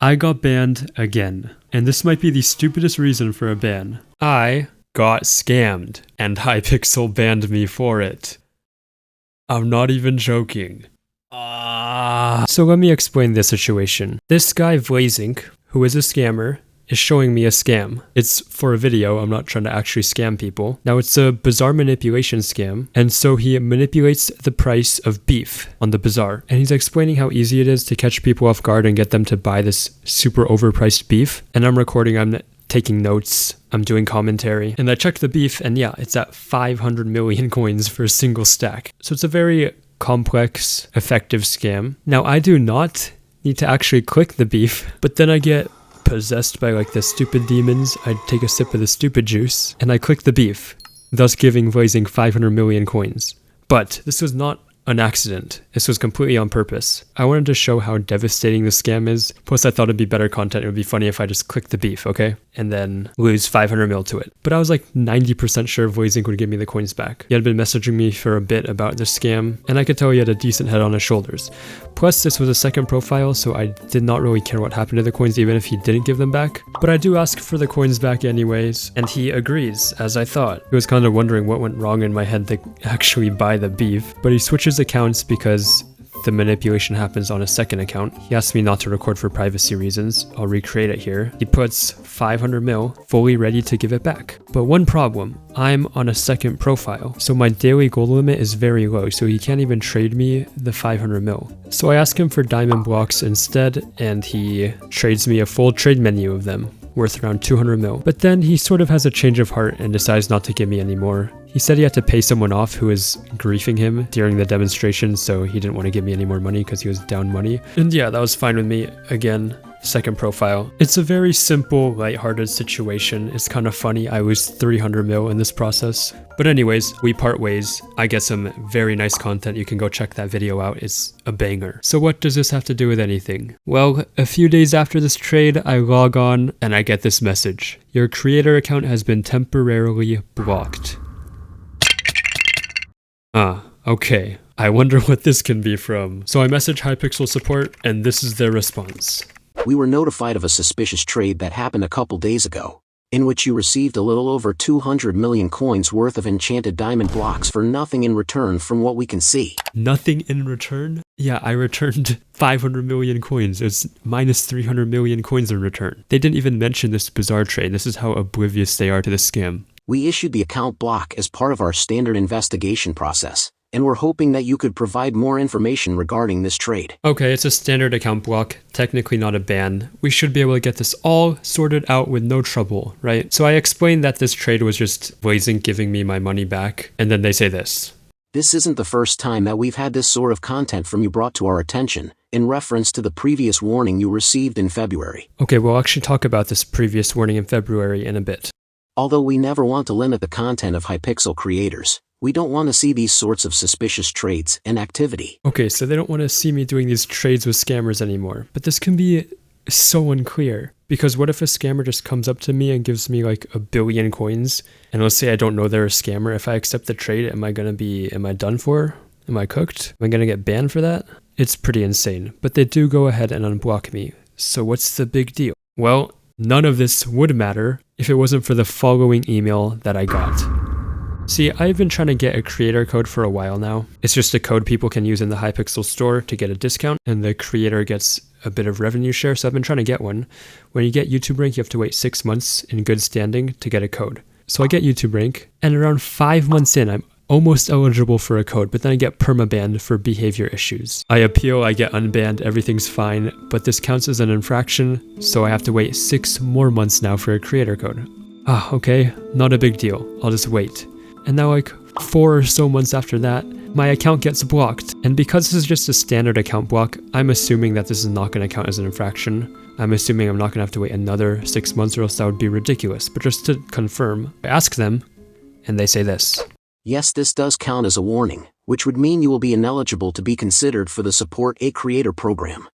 I got banned again. And this might be the stupidest reason for a ban. I got scammed, and Hypixel banned me for it. I'm not even joking. So let me explain this situation. This guy Blazink, who is a scammer, is showing me a scam. It's for a video, I'm not trying to actually scam people. Now it's a bazaar manipulation scam, and so he manipulates the price of beef on the bazaar. And he's explaining how easy it is to catch people off guard and get them to buy this super overpriced beef. And I'm recording, I'm taking notes, I'm doing commentary. And I checked the beef, and yeah, it's at 500 million coins for a single stack. So it's a very complex, effective scam. Now I do not need to actually click the beef, but then I get possessed by like the stupid demons. I take a sip of the stupid juice and I click the beef, thus giving Blazing 500 million coins. But this was not an accident. This was completely on purpose. I wanted to show how devastating the scam is. Plus I thought it'd be better content. It would be funny if I just clicked the beef, okay? And then lose 500 mil to it. But I was like 90% sure Blazing would give me the coins back. He had been messaging me for a bit about the scam, and I could tell he had a decent head on his shoulders. Plus this was a second profile, so I did not really care what happened to the coins even if he didn't give them back. But I do ask for the coins back anyways, and he agrees, as I thought. He was kind of wondering what went wrong in my head to actually buy the beef, but he switches accounts because the manipulation happens on a second account. He asked me not to record for privacy reasons. I'll recreate it here. He puts 500 mil, fully ready to give it back. But one problem, I'm on a second profile, so my daily goal limit is very low, so he can't even trade me the 500 mil. So I ask him for diamond blocks instead, and he trades me a full trade menu of them, worth around 200 mil. But then he sort of has a change of heart and decides not to give me any more. He said he had to pay someone off who was griefing him during the demonstration, so he didn't want to give me any more money because he was down money. And yeah, that was fine with me. Again, second profile. It's a very simple, lighthearted situation. It's kind of funny. I lose 300 mil in this process. But anyways, we part ways. I get some very nice content. You can go check that video out. It's a banger. So what does this have to do with anything? Well, a few days after this trade, I log on and I get this message. Your creator account has been temporarily blocked. Okay. I wonder what this can be from. So I message Hypixel support, and this is their response. We were notified of a suspicious trade that happened a couple days ago, in which you received a little over 200 million coins worth of enchanted diamond blocks for nothing in return from what we can see. Nothing in return? Yeah, I returned 500 million coins. It's minus 300 million coins in return. They didn't even mention this bizarre trade. This is how oblivious they are to the scam. We issued the account block as part of our standard investigation process, and we're hoping that you could provide more information regarding this trade. Okay, it's a standard account block, technically not a ban. We should be able to get this all sorted out with no trouble, right? So I explained that this trade was just Blazing giving me my money back, and then they say this. This isn't the first time that we've had this sort of content from you brought to our attention, in reference to the previous warning you received in February. Okay, we'll actually talk about this previous warning in February in a bit. Although we never want to limit the content of Hypixel creators, we don't want to see these sorts of suspicious trades and activity. Okay, so they don't want to see me doing these trades with scammers anymore. But this can be so unclear. Because what if a scammer just comes up to me and gives me like 1 billion coins? And let's say I don't know they're a scammer. If I accept the trade, am I done for? Am I cooked? Am I going to get banned for that? It's pretty insane. But they do go ahead and unblock me. So what's the big deal? Well, none of this would matter if it wasn't for the following email that I got. See, I've been trying to get a creator code for a while now. It's just a code people can use in the Hypixel store to get a discount, and the creator gets a bit of revenue share, so I've been trying to get one. When you get YouTube rank, you have to wait 6 months in good standing to get a code. So I get YouTube rank, and around 5 months in, I'm almost eligible for a code, but then I get permabanned for behavior issues. I appeal, I get unbanned, everything's fine, but this counts as an infraction, so I have to wait 6 more months now for a creator code. Okay, not a big deal, I'll just wait. And now like 4 or so months after that, my account gets blocked. And because this is just a standard account block, I'm assuming that this is not going to count as an infraction. I'm assuming I'm not going to have to wait another 6 months or else that would be ridiculous. But just to confirm, I ask them, and they say this. Yes, this does count as a warning, which would mean you will be ineligible to be considered for the Support a Creator program.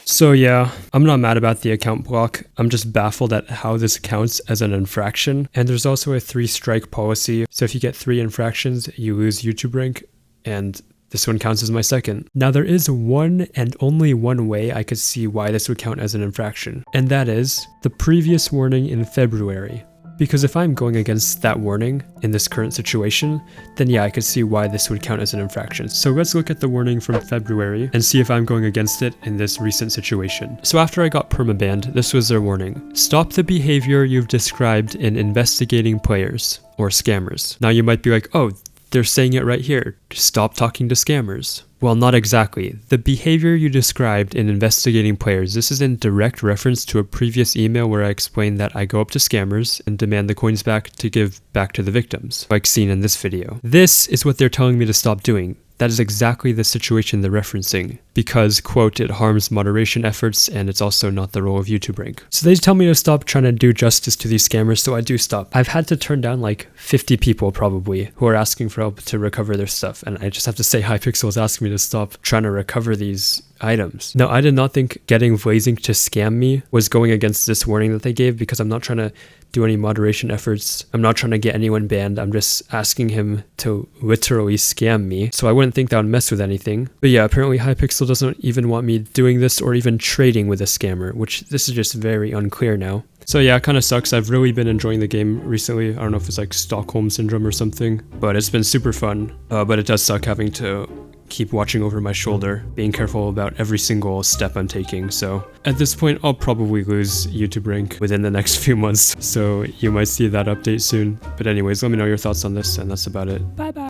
So yeah, I'm not mad about the account block. I'm just baffled at how this counts as an infraction. And there's also a 3-strike policy. So if you get 3 infractions, you lose YouTube rank. And this one counts as my second. Now there is one and only one way I could see why this would count as an infraction, and that is the previous warning in February. Because if I'm going against that warning in this current situation, then yeah, I could see why this would count as an infraction. So let's look at the warning from February and see if I'm going against it in this recent situation. So after I got permabanned, this was their warning. Stop the behavior you've described in investigating players or scammers. Now you might be like, oh, they're saying it right here. Stop talking to scammers. Well, not exactly. The behavior you described in investigating players, this is in direct reference to a previous email where I explained that I go up to scammers and demand the coins back to give back to the victims, like seen in this video. This is what they're telling me to stop doing. That is exactly the situation they're referencing, because, quote, it harms moderation efforts and it's also not the role of YouTube rank. So they tell me to stop trying to do justice to these scammers, so I do stop. I've had to turn down like 50 people probably who are asking for help to recover their stuff, and I just have to say Hypixel is asking me to stop trying to recover these items. Now, I did not think getting Blazing to scam me was going against this warning that they gave, because I'm not trying to do any moderation efforts. I'm not trying to get anyone banned. I'm just asking him to literally scam me. So I wouldn't think that would mess with anything. But yeah, apparently Hypixel doesn't even want me doing this or even trading with a scammer, which this is just very unclear now. So yeah, it kind of sucks. I've really been enjoying the game recently. I don't know if it's like Stockholm Syndrome or something, but it's been super fun. But it does suck having to keep watching over my shoulder, being careful about every single step I'm taking. So at this point, I'll probably lose YouTube rank within the next few months. So you might see that update soon. But anyways, let me know your thoughts on this, and that's about it. Bye bye.